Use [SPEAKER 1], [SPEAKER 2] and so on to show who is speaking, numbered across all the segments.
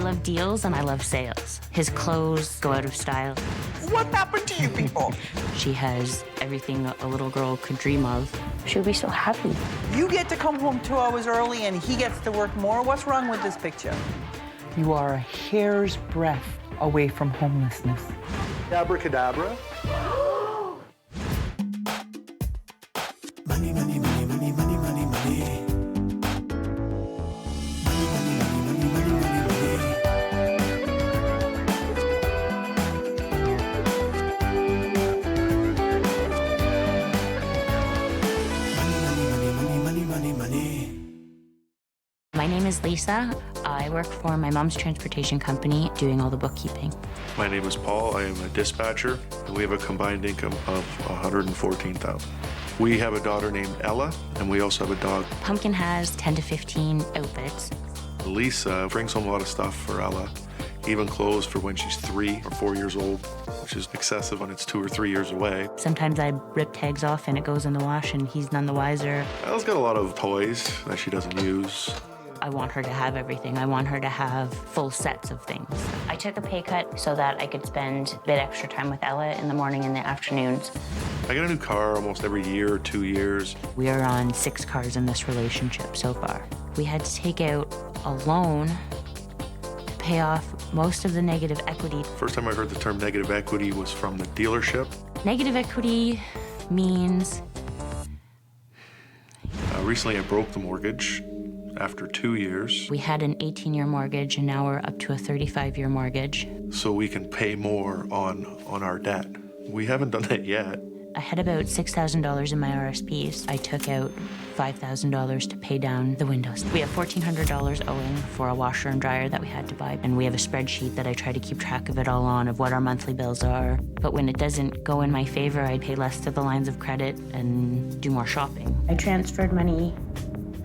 [SPEAKER 1] love deals and I love sales. His clothes go out of style.
[SPEAKER 2] What happened to you people?
[SPEAKER 1] She has everything a little girl could dream of. She would be so happy.
[SPEAKER 2] You get to come home 2 hours early and he gets to work more. What's wrong with this picture?
[SPEAKER 3] You are a hair's breadth away from homelessness.
[SPEAKER 4] Abracadabra.
[SPEAKER 5] Money, money, money, money, money, money, money. Money, money, money, money, money, money, money. Money, money, money, money, money, money.
[SPEAKER 1] My name is Lisa. I work for my mom's transportation company doing all the bookkeeping.
[SPEAKER 4] My name is Paul. I am a dispatcher, and we have a combined income of $114,000. We have a daughter named Ella, and we also have a dog.
[SPEAKER 1] Pumpkin has 10 to 15 outfits.
[SPEAKER 4] Lisa brings home a lot of stuff for Ella, even clothes for when she's 3 or 4 years old, which is excessive when it's 2 or 3 years away.
[SPEAKER 1] Sometimes I rip tags off and it goes in the wash and he's none the wiser.
[SPEAKER 4] Ella's got a lot of toys that she doesn't use.
[SPEAKER 1] I want her to have everything. I want her to have full sets of things. I took a pay cut so that I could spend a bit extra time with Ella in the morning and the afternoons.
[SPEAKER 4] I get a new car almost every year or 2 years.
[SPEAKER 1] We are on 6 cars in this relationship so far. We had to take out a loan to pay off most of the negative equity.
[SPEAKER 4] First time I heard the term negative equity was from the dealership.
[SPEAKER 1] Negative equity means...
[SPEAKER 4] Recently I broke the mortgage after 2 years.
[SPEAKER 1] We had an 18-year mortgage and now we're up to a 35-year mortgage.
[SPEAKER 4] So we can pay more on our debt. We haven't done that yet.
[SPEAKER 1] I had about $6,000 in my RSPs. I took out $5,000 to pay down the windows. We have $1,400 owing for a washer and dryer that we had to buy. And we have a spreadsheet that I try to keep track of it all on, of what our monthly bills are. But when it doesn't go in my favor, I pay less to the lines of credit and do more shopping. I transferred money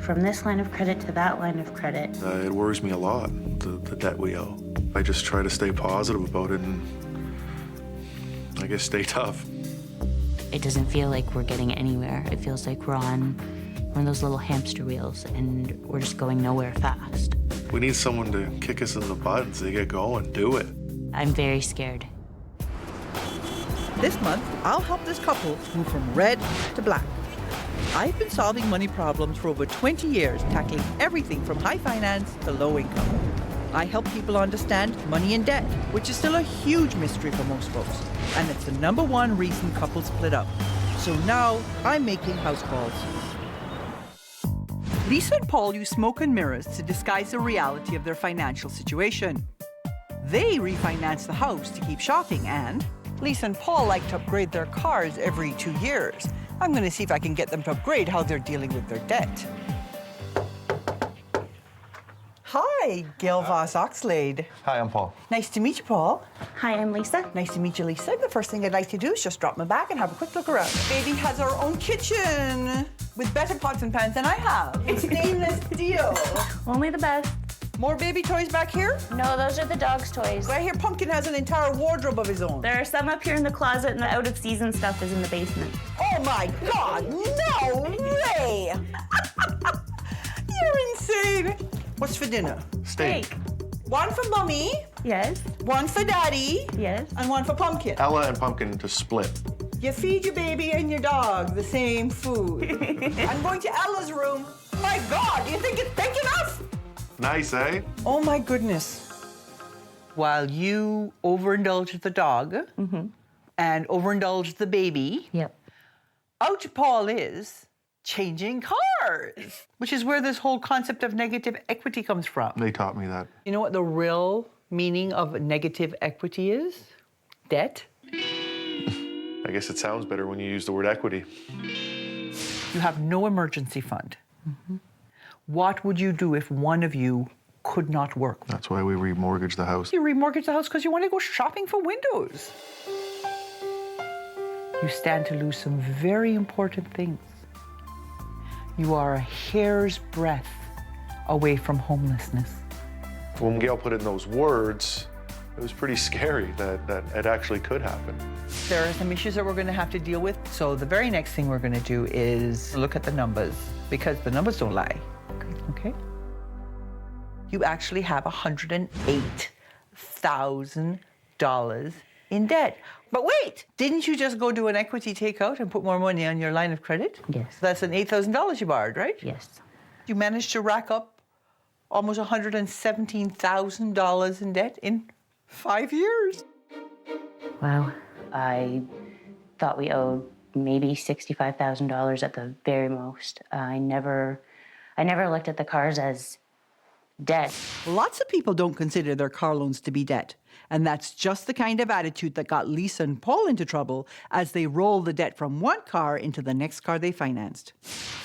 [SPEAKER 1] from this line of credit to that line of credit.
[SPEAKER 4] It worries me a lot, the debt we owe. I just try to stay positive about it and I guess stay tough.
[SPEAKER 1] It doesn't feel like we're getting anywhere. It feels like we're on one of those little hamster wheels and we're just going nowhere fast.
[SPEAKER 4] We need someone to kick us in the butt and say, get going, do it.
[SPEAKER 1] I'm very scared.
[SPEAKER 2] This month, I'll help this couple move from red to black. I've been solving money problems for over 20 years, tackling everything from high finance to low income. I help people understand money and debt, which is still a huge mystery for most folks. And it's the #1 reason couples split up. So now I'm making house calls. Lisa and Paul use smoke and mirrors to disguise the reality of their financial situation. They refinance the house to keep shopping, and Lisa and Paul like to upgrade their cars every 2 years. I'm going to see if I can get them to upgrade how they're dealing with their debt. Hi, Gail Voss Oxlade.
[SPEAKER 6] Hi, I'm Paul.
[SPEAKER 2] Nice to meet you, Paul.
[SPEAKER 1] Hi, I'm Lisa.
[SPEAKER 2] Nice to meet you, Lisa. The first thing I'd like to do is just drop my bag and have a quick look around. Baby has her own kitchen with better pots and pans than I have. It's stainless steel.
[SPEAKER 1] Only the best.
[SPEAKER 2] More baby toys back here?
[SPEAKER 1] No, those are the dog's toys.
[SPEAKER 2] I hear Pumpkin has an entire wardrobe of his own.
[SPEAKER 1] There are some up here in the closet and the out-of-season stuff is in the basement.
[SPEAKER 2] Oh my God, no way! You're insane. What's for dinner?
[SPEAKER 4] Steak.
[SPEAKER 2] One for Mommy,
[SPEAKER 1] Yes.
[SPEAKER 2] one for Daddy,
[SPEAKER 1] Yes.
[SPEAKER 2] and one for Pumpkin.
[SPEAKER 4] Ella and Pumpkin to split.
[SPEAKER 2] You feed your baby and your dog the same food. I'm going to Ella's room. My God, do you think it's big enough?
[SPEAKER 4] Nice, eh?
[SPEAKER 2] Oh my goodness. While you overindulge the dog and overindulge the baby,
[SPEAKER 1] Yep.
[SPEAKER 2] out Paul is changing cars, which is where this whole concept of negative equity comes from.
[SPEAKER 4] They taught me that.
[SPEAKER 2] You know what the real meaning of negative equity is? Debt.
[SPEAKER 4] I guess it sounds better when you use the word equity.
[SPEAKER 2] You have no emergency fund. What would you do if one of you could not work?
[SPEAKER 4] That's why we remortgaged the house.
[SPEAKER 2] You remortgage the house because you want to go shopping for windows. You stand to lose some very important things. You are a hair's breadth away from homelessness.
[SPEAKER 4] When Gail put in those words, it was pretty scary that it actually could happen.
[SPEAKER 2] There are some issues that we're going to have to deal with. So the very next thing we're going to do is look at the numbers, because the numbers don't lie. Okay? you actually have $108,000 in debt. But wait, didn't you just go do an equity takeout and put more money on your line of credit?
[SPEAKER 1] Yes.
[SPEAKER 2] That's an $8,000 you borrowed, right?
[SPEAKER 1] Yes.
[SPEAKER 2] You managed to rack up almost $117,000 in debt in 5 years.
[SPEAKER 1] Wow. I thought we owed maybe $65,000 at the very most. I never looked at the cars as debt.
[SPEAKER 2] Lots of people don't consider their car loans to be debt. And that's just the kind of attitude that got Lisa and Paul into trouble as they rolled the debt from one car into the next car they financed.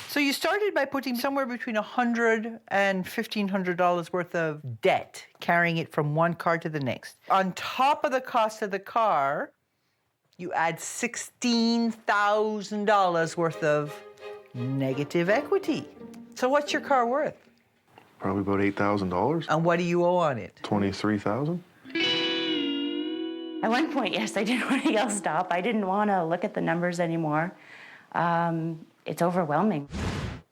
[SPEAKER 2] So you started by putting somewhere between $100 and $1,500 worth of debt, carrying it from one car to the next. On top of the cost of the car, you add $16,000 worth of negative equity. So what's your car worth?
[SPEAKER 4] Probably about $8,000.
[SPEAKER 2] And what do you owe on it?
[SPEAKER 4] $23,000.
[SPEAKER 1] At one point, yes, I didn't want to yell stop. I didn't want to look at the numbers anymore. It's overwhelming.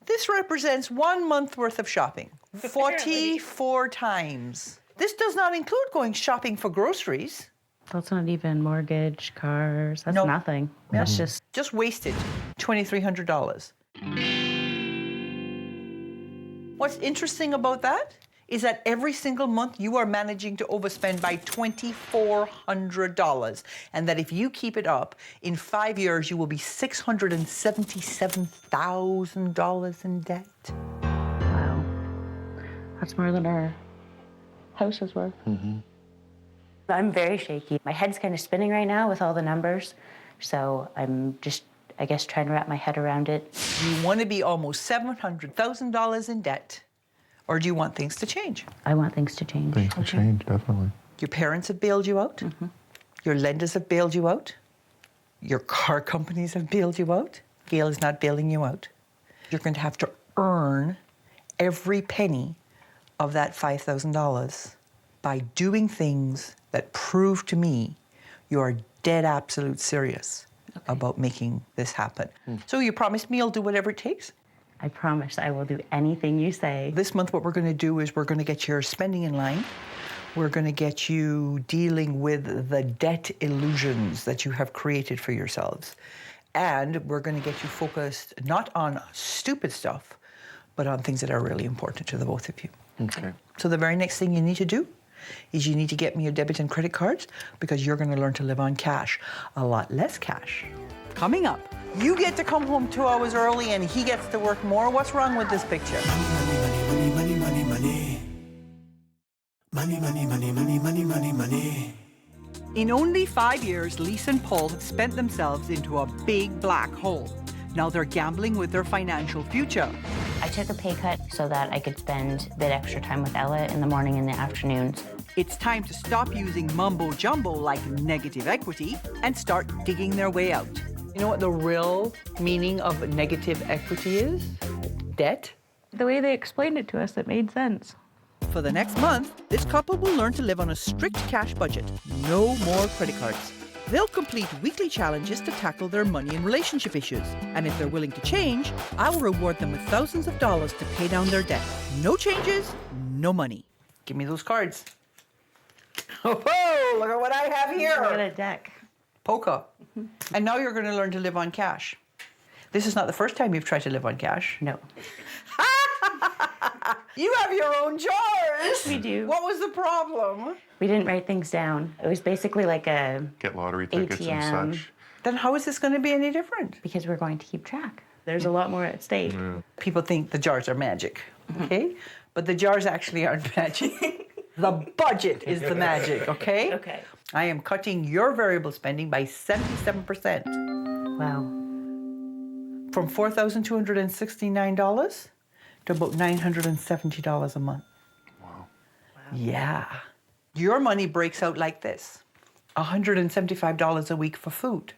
[SPEAKER 2] This represents 1 month worth of shopping, 44 times. This does not include going shopping for groceries.
[SPEAKER 1] That's not even mortgage, cars. That's
[SPEAKER 2] No.
[SPEAKER 1] nothing. That's
[SPEAKER 2] Just wasted $2,300. What's interesting about that is that every single month you are managing to overspend by $2,400. And that if you keep it up, in 5 years, you will be $677,000 in debt.
[SPEAKER 1] wow. That's more than our house is worth. I'm very shaky. My head's kind of spinning right now with all the numbers. So I'm just, I guess, trying to wrap my head around it.
[SPEAKER 2] You want to be almost $700,000 in debt, or do you want things to change?
[SPEAKER 1] I want things to change.
[SPEAKER 4] Things to change, definitely.
[SPEAKER 2] Your parents have bailed you out. Your lenders have bailed you out. Your car companies have bailed you out. Gail is not bailing you out. You're going to have to earn every penny of that $5,000 by doing things that prove to me you are dead absolute serious about making this happen. So you promised me you'll do whatever it takes?
[SPEAKER 1] I promise I will do anything you say.
[SPEAKER 2] This month, what we're going to do is we're going to get your spending in line. We're going to get you dealing with the debt illusions that you have created for yourselves. And we're going to get you focused not on stupid stuff, but on things that are really important to the both of you.
[SPEAKER 4] Okay.
[SPEAKER 2] So the very next thing you need to do is you need to get me your debit and credit cards because you're going to learn to live on cash, a lot less cash. Coming up, you get to come home 2 hours early and he gets to work more. What's wrong with this picture?
[SPEAKER 5] Money, money, money, money. Money, money, money, money, money, money, money.
[SPEAKER 2] In only 5 years, Lisa and Paul have spent themselves into a big black hole. Now they're gambling with their financial future.
[SPEAKER 1] I took a pay cut so that I could spend a bit extra time with Ella in the morning and the afternoons.
[SPEAKER 2] It's time to stop using mumbo jumbo like negative equity and start digging their way out. You know what the real meaning of negative equity is? Debt.
[SPEAKER 1] The way they explained it to us, it made sense.
[SPEAKER 2] For the next month, this couple will learn to live on a strict cash budget. No more credit cards. They'll complete weekly challenges to tackle their money and relationship issues. And if they're willing to change, I'll reward them with thousands of dollars to pay down their debt. No changes, no money. Give me those cards. Oh, look at what I have
[SPEAKER 1] Look at
[SPEAKER 2] here.
[SPEAKER 1] a deck.
[SPEAKER 2] Polka. And now you're going to learn to live on cash. This is not the first time you've tried to live on cash.
[SPEAKER 1] No.
[SPEAKER 2] You have your own jars.
[SPEAKER 1] We do.
[SPEAKER 2] What was the problem?
[SPEAKER 1] We didn't write things down. It was basically like a
[SPEAKER 4] Get lottery tickets
[SPEAKER 1] ATM.
[SPEAKER 4] and such.
[SPEAKER 2] Then how is this going to be any different?
[SPEAKER 1] because we're going to keep track. There's a lot more at stake.
[SPEAKER 2] People think the jars are magic, okay? But the jars actually aren't magic. The budget is the magic, okay?
[SPEAKER 1] Okay.
[SPEAKER 2] I am cutting your variable spending by 77%,
[SPEAKER 1] Wow.
[SPEAKER 2] from $4,269 to about $970 a month.
[SPEAKER 4] Wow.
[SPEAKER 2] Yeah. Your money breaks out like this. $175 a week for food,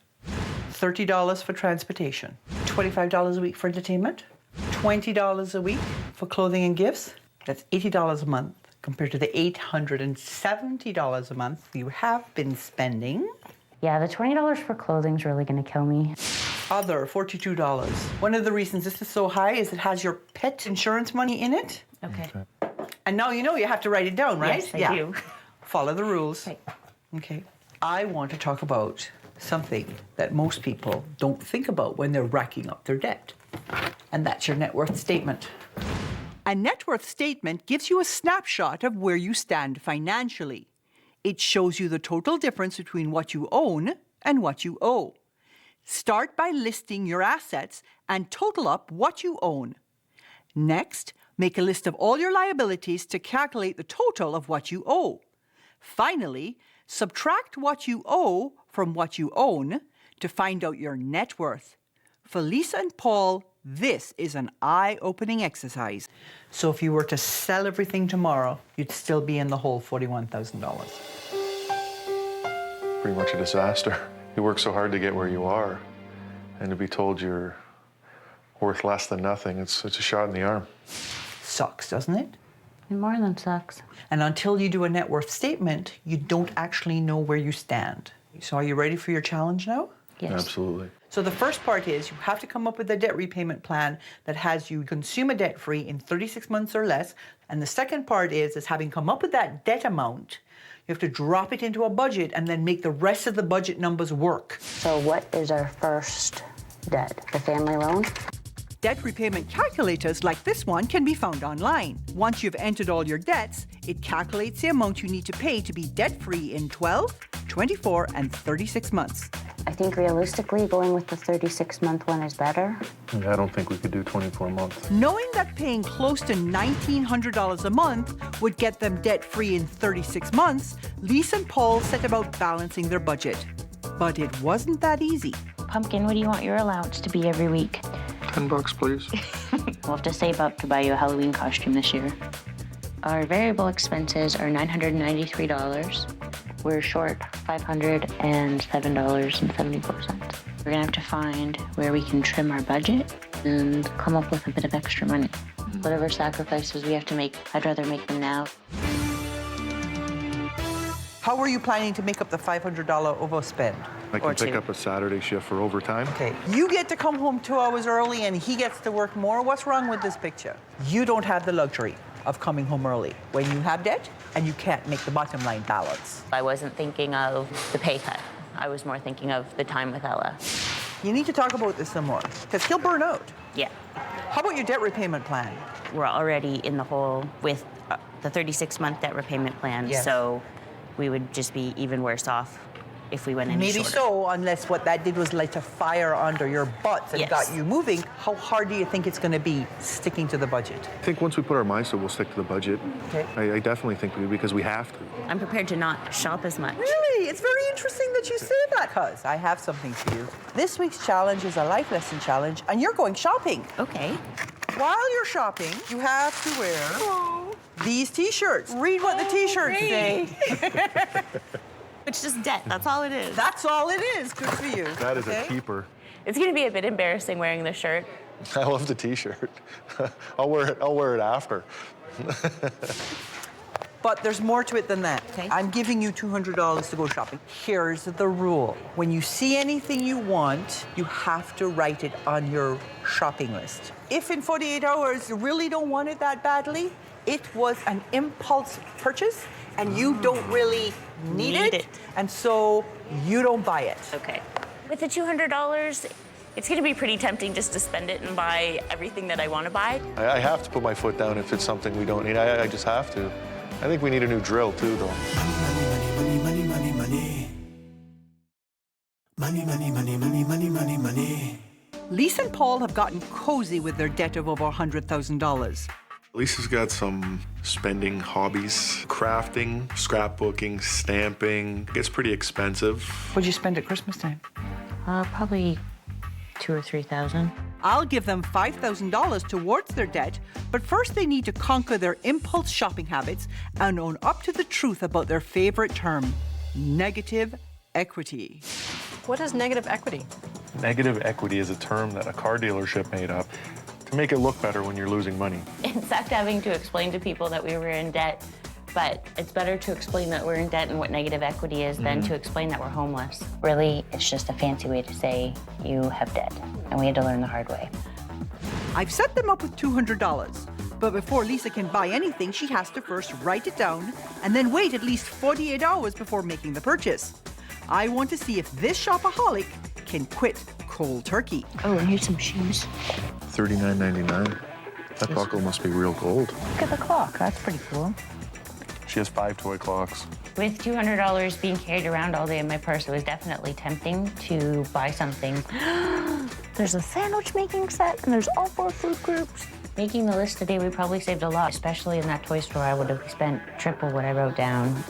[SPEAKER 2] $30 for transportation, $25 a week for entertainment, $20 a week for clothing and gifts. That's $80 a month compared to the $870 a month you have been spending.
[SPEAKER 1] Yeah, the $20 for clothing's really going to kill me.
[SPEAKER 2] Other, $42. One of the reasons this is so high is it has your pet insurance money in it.
[SPEAKER 1] Okay.
[SPEAKER 2] And now you know you have to write it down, right?
[SPEAKER 1] Yes, I do.
[SPEAKER 2] Follow the rules.
[SPEAKER 1] Right.
[SPEAKER 2] Okay. I want to talk about something that most people don't think about when they're racking up their debt. And that's your net worth statement. A net worth statement gives you a snapshot of where you stand financially. It shows you the total difference between what you own and what you owe. Start by listing your assets and total up what you own. Next, make a list of all your liabilities to calculate the total of what you owe. Finally, subtract what you owe from what you own to find out your net worth. For Lisa and Paul, this is an eye-opening exercise. So if you were to sell everything tomorrow, you'd still be in the hole $41,000.
[SPEAKER 4] Pretty much a disaster. You work so hard to get where you are, and to be told you're worth less than nothing, it's a shot in the arm.
[SPEAKER 2] Sucks, doesn't it?
[SPEAKER 1] It more than sucks.
[SPEAKER 2] And until you do a net worth statement, you don't actually know where you stand. So are you ready for your challenge now?
[SPEAKER 1] Yes.
[SPEAKER 4] Absolutely.
[SPEAKER 2] So the first part is you have to come up with a debt repayment plan that has you consume a debt free in 36 months or less. And the second part is having come up with that debt amount, you have to drop it into a budget and then make the rest of the budget numbers work.
[SPEAKER 1] So what is our first debt? The family loan?
[SPEAKER 2] Debt repayment calculators like this one can be found online. Once you've entered all your debts, it calculates the amount you need to pay to be debt-free in 12, 24, and 36 months.
[SPEAKER 1] I think realistically going with the 36-month one is better.
[SPEAKER 4] Yeah, I don't think we could do 24 months.
[SPEAKER 2] Knowing that paying close to $1,900 a month would get them debt-free in 36 months, Lisa and Paul set about balancing their budget. But it wasn't that easy.
[SPEAKER 1] Pumpkin, what do you want your allowance to be every week?
[SPEAKER 4] $10, please.
[SPEAKER 1] We'll have to save up to buy you a Halloween costume this year. Our variable expenses are $993. We're short $507.74. We're gonna have to find where we can trim our budget and come up with a bit of extra money. Whatever sacrifices we have to make, I'd rather make them now.
[SPEAKER 2] How were you planning to make up the $500 overspend?
[SPEAKER 4] I can pick up a Saturday shift for overtime.
[SPEAKER 2] Okay, you get to come home 2 hours early and he gets to work more. What's wrong with this picture? You don't have the luxury of coming home early when you have debt and you can't make the bottom line balance.
[SPEAKER 1] I wasn't thinking of the pay cut. I was more thinking of the time with Ella.
[SPEAKER 2] You need to talk about this some more because he'll burn out.
[SPEAKER 1] Yeah.
[SPEAKER 2] How about your debt repayment plan?
[SPEAKER 1] We're already in the hole with the 36-month debt repayment plan,
[SPEAKER 2] Yes.
[SPEAKER 1] so we would just be even worse off if we went any
[SPEAKER 2] Maybe
[SPEAKER 1] shorter.
[SPEAKER 2] so, unless what that did was light a fire under your butts and
[SPEAKER 1] Yes.
[SPEAKER 2] got you moving. How hard do you think it's going to be sticking to the budget?
[SPEAKER 4] I think once we put our minds to it, we'll stick to the budget.
[SPEAKER 2] Okay.
[SPEAKER 4] I definitely think we do because we have to.
[SPEAKER 1] I'm prepared to not shop as much.
[SPEAKER 2] Really? It's very interesting that you say that, cuz I have something for you. This week's challenge is a life lesson challenge, and you're going shopping.
[SPEAKER 1] Okay.
[SPEAKER 2] While you're shopping, you have to wear these T-shirts. Read what the T-shirts say.
[SPEAKER 1] It's just debt, that's all it is.
[SPEAKER 2] That's all it is. Good for you.
[SPEAKER 4] That is
[SPEAKER 2] okay?
[SPEAKER 4] a keeper.
[SPEAKER 1] It's gonna be a bit embarrassing wearing this shirt.
[SPEAKER 4] I love the T-shirt. I'll wear it after.
[SPEAKER 2] But there's more to it than that.
[SPEAKER 1] Okay.
[SPEAKER 2] I'm giving you $200 to go shopping. Here's the rule. When you see anything you want, you have to write it on your shopping list. If in 48 hours you really don't want it that badly, it was an impulse purchase and you don't really need it, and so you don't buy it.
[SPEAKER 1] Okay. With the $200, it's gonna be pretty tempting just to spend it and buy everything that I wanna buy.
[SPEAKER 4] I have to put my foot down if it's something we don't need. I just have to. I think we need a new drill too, though.
[SPEAKER 5] Money, money, money, money, money. Money, money, money, money, money, money, money.
[SPEAKER 2] Lisa and Paul have gotten cozy with their debt of over $100,000.
[SPEAKER 4] Lisa's got some spending hobbies, crafting, scrapbooking, stamping. It gets pretty expensive.
[SPEAKER 2] What'd you spend at Christmas time?
[SPEAKER 1] Probably $2,000 or $3,000.
[SPEAKER 2] I'll give them $5,000 towards their debt, but first they need to conquer their impulse shopping habits and own up to the truth about their favorite term, negative equity.
[SPEAKER 6] What is negative equity?
[SPEAKER 4] Negative equity is a term that a car dealership made up to make it look better when you're losing money.
[SPEAKER 1] It sucked having to explain to people that we were in debt, but it's better to explain that we're in debt and what negative equity is than to explain that we're homeless. Really, it's just a fancy way to say you have debt, and we had to learn the hard way.
[SPEAKER 2] I've set them up with $200. But before Lisa can buy anything, she has to first write it down and then wait at least 48 hours before making the purchase. I want to see if this shopaholic can quit cold turkey.
[SPEAKER 1] Oh, and here's some shoes.
[SPEAKER 4] $39.99. That buckle must be real gold.
[SPEAKER 3] Look at the clock. That's pretty cool.
[SPEAKER 4] She has 5 toy clocks.
[SPEAKER 1] With $200 being carried around all day in my purse, it was definitely tempting to buy something.
[SPEAKER 3] There's a sandwich making set, and there's all 4 food groups.
[SPEAKER 1] Making the list today, we probably saved a lot, especially in that toy store. I would have spent triple what I wrote down.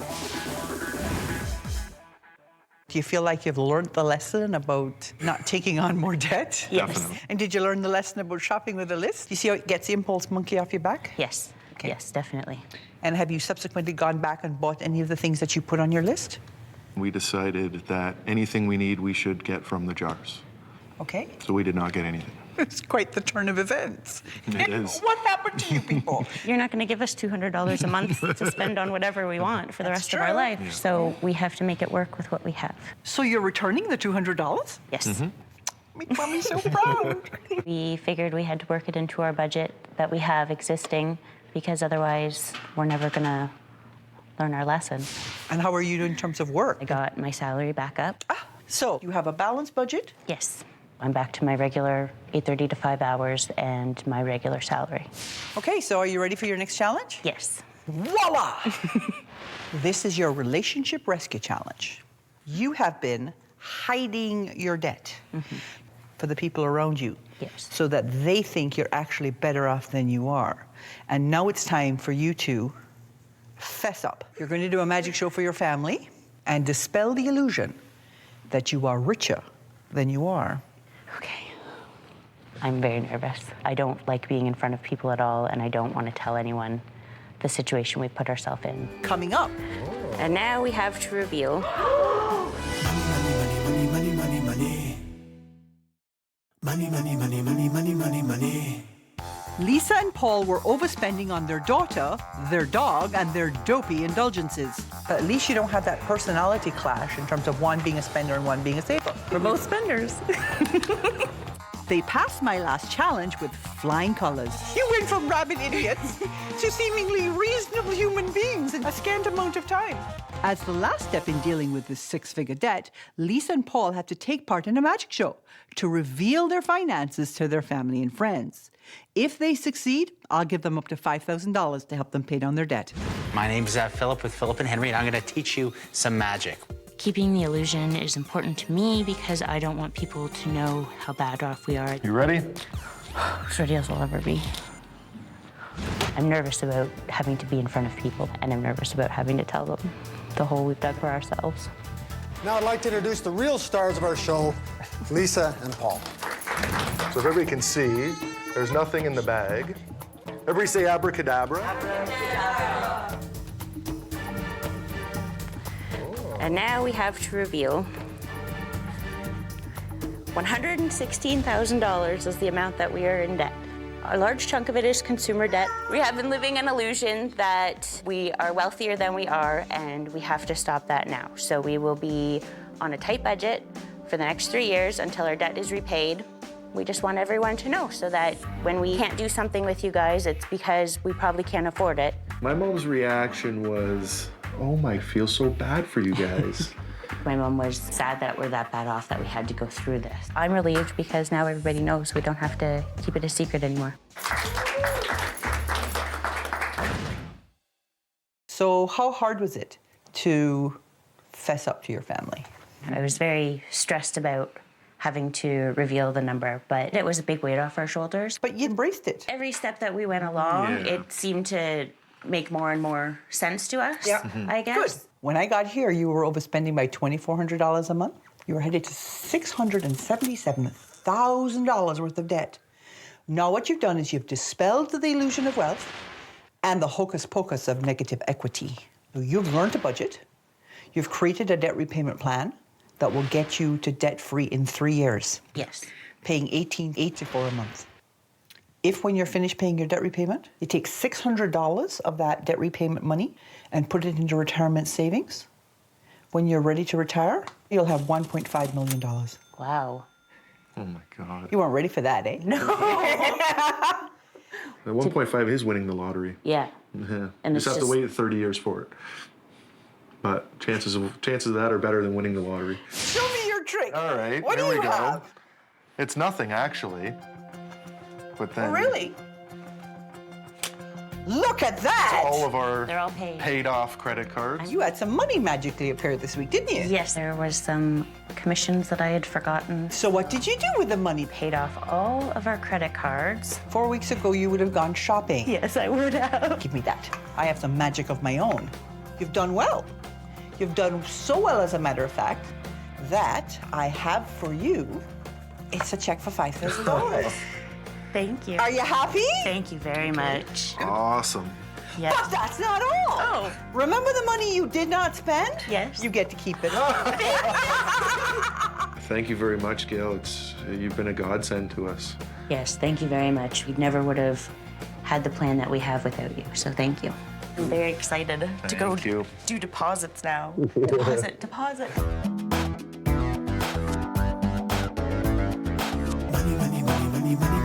[SPEAKER 2] Do you feel like you've learned the lesson about not taking on more debt?
[SPEAKER 1] Yes.
[SPEAKER 4] Definitely.
[SPEAKER 2] And did you learn the lesson about shopping with a list? You see how it gets the impulse monkey off your back?
[SPEAKER 1] Yes.
[SPEAKER 2] Okay.
[SPEAKER 1] Yes, definitely.
[SPEAKER 2] And have you subsequently gone back and bought any of the things that you put on your list?
[SPEAKER 4] We decided that anything we need, we should get from the jars.
[SPEAKER 2] Okay.
[SPEAKER 4] So we did not get anything.
[SPEAKER 2] It's quite the turn of events.
[SPEAKER 4] It is.
[SPEAKER 2] What happened to you people?
[SPEAKER 1] You're not going to give us $200 a month to spend on whatever we want for the rest of our
[SPEAKER 2] true.
[SPEAKER 1] life. Yeah. So we have to make it work with what we have.
[SPEAKER 2] So you're returning the $200?
[SPEAKER 1] Yes.
[SPEAKER 2] Make mommy so proud.
[SPEAKER 1] We figured we had to work it into our budget that we have existing, because otherwise we're never going to learn our lesson.
[SPEAKER 2] And how are you doing in terms of work?
[SPEAKER 1] I got my salary back up.
[SPEAKER 2] So you have a balanced budget?
[SPEAKER 1] Yes. I'm back to my regular 8:30 to 5 hours and my regular salary.
[SPEAKER 2] Okay, so are you ready for your next challenge?
[SPEAKER 1] Yes.
[SPEAKER 2] Voila! This is your relationship rescue challenge. You have been hiding your debt for the people around you.
[SPEAKER 1] Yes.
[SPEAKER 2] So that they think you're actually better off than you are. And now it's time for you to fess up. You're going to do a magic show for your family and dispel the illusion that you are richer than you are.
[SPEAKER 1] Okay. I'm very nervous. I don't like being in front of people at all, and I don't want to tell anyone the situation we put ourselves in.
[SPEAKER 2] Coming up.
[SPEAKER 1] And now we have to reveal.
[SPEAKER 5] Money, money, money, money, money. Money, money, money, money, money, money, money.
[SPEAKER 2] Lisa and Paul were overspending on their daughter, their dog, and their dopey indulgences. But at least you don't have that personality clash in terms of one being a spender and one being a saver.
[SPEAKER 3] We're both spenders.
[SPEAKER 2] They passed my last challenge with flying colors. You went from rabid idiots to seemingly reasonable human beings in a scant amount of time. As the last step in dealing with this six-figure debt, Lisa and Paul had to take part in a magic show to reveal their finances to their family and friends. If they succeed, I'll give them up to $5,000 to help them pay down their debt.
[SPEAKER 7] My name's Philip with Philip and Henry, and I'm going to teach you some magic.
[SPEAKER 1] Keeping the illusion is important to me because I don't want people to know how bad off we are.
[SPEAKER 4] You ready?
[SPEAKER 1] As ready as I'll ever be. I'm nervous about having to be in front of people, and I'm nervous about having to tell them the hole we've dug for ourselves.
[SPEAKER 8] Now I'd like to introduce the real stars of our show, Lisa and Paul.
[SPEAKER 4] So if everybody can see, there's nothing in the bag. Everybody say abracadabra.
[SPEAKER 1] And now we have to reveal $116,000 is the amount that we are in debt. A large chunk of it is consumer debt. We have been living an illusion that we are wealthier than we are, and we have to stop that now. So we will be on a tight budget for the next 3 years until our debt is repaid. We just want everyone to know so that when we can't do something with you guys, it's because we probably can't afford it.
[SPEAKER 4] My mom's reaction was, oh my, I feel so bad for you guys.
[SPEAKER 1] My mom was sad that we're that bad off that we had to go through this. I'm relieved because now everybody knows we don't have to keep it a secret anymore.
[SPEAKER 2] So how hard was it to fess up to your family?
[SPEAKER 1] I was very stressed about having to reveal the number, but it was a big weight off our shoulders.
[SPEAKER 2] But you embraced it.
[SPEAKER 1] Every step that we went along,
[SPEAKER 4] Yeah.
[SPEAKER 1] it seemed to make more and more sense to us, I guess.
[SPEAKER 2] Good. When I got here, you were overspending by $2,400 a month. You were headed to $677,000 worth of debt. Now what you've done is you've dispelled the illusion of wealth and the hocus pocus of negative equity. You've learned to budget. You've created a debt repayment plan that will get you to debt-free in 3 years,
[SPEAKER 1] Yes.
[SPEAKER 2] paying $1,884 a month. If when you're finished paying your debt repayment, you take $600 of that debt repayment money and put it into retirement savings, when you're ready to retire, you'll have $1.5 million.
[SPEAKER 1] Wow.
[SPEAKER 4] Oh my God.
[SPEAKER 2] You weren't ready for that, eh? No.
[SPEAKER 4] At 1.5 is winning the lottery.
[SPEAKER 1] Yeah.
[SPEAKER 4] Yeah.
[SPEAKER 1] And
[SPEAKER 4] You
[SPEAKER 1] it's
[SPEAKER 4] just have to
[SPEAKER 1] just-
[SPEAKER 4] wait 30 years for it. But chances of that are better than winning the lottery.
[SPEAKER 2] Show me your trick.
[SPEAKER 4] All right,
[SPEAKER 2] What
[SPEAKER 4] here
[SPEAKER 2] do
[SPEAKER 4] we
[SPEAKER 2] you
[SPEAKER 4] go.
[SPEAKER 2] have?
[SPEAKER 4] It's nothing actually. But then
[SPEAKER 2] Oh, really? Look at that!
[SPEAKER 4] all of our
[SPEAKER 1] They're all paid.
[SPEAKER 4] paid off credit cards.
[SPEAKER 2] You had some money magically appear this week, didn't you?
[SPEAKER 1] Yes, there was some commissions that I had forgotten.
[SPEAKER 2] So what did you do with the money?
[SPEAKER 1] Paid off all of our credit cards.
[SPEAKER 2] 4 weeks ago, you would have gone shopping.
[SPEAKER 1] Yes, I would have.
[SPEAKER 2] Give me that. I have some magic of my own. You've done well. You've done so well, as a matter of fact, that I have for you. It's a check for $5,000.
[SPEAKER 1] Thank you.
[SPEAKER 2] Are you happy?
[SPEAKER 1] Thank you very much.
[SPEAKER 4] Awesome.
[SPEAKER 1] Yes.
[SPEAKER 2] But that's not all.
[SPEAKER 1] Oh.
[SPEAKER 2] Remember the money you did not spend?
[SPEAKER 1] Yes.
[SPEAKER 2] You get to keep it.
[SPEAKER 4] Thank you very much, Gail. You've been a godsend to us.
[SPEAKER 1] Yes, thank you very much. We never would have had the plan that we have without you, so thank you. I'm very excited to go
[SPEAKER 4] Thank you.
[SPEAKER 1] do deposits now. Deposit.
[SPEAKER 5] Money, money, money, money, money,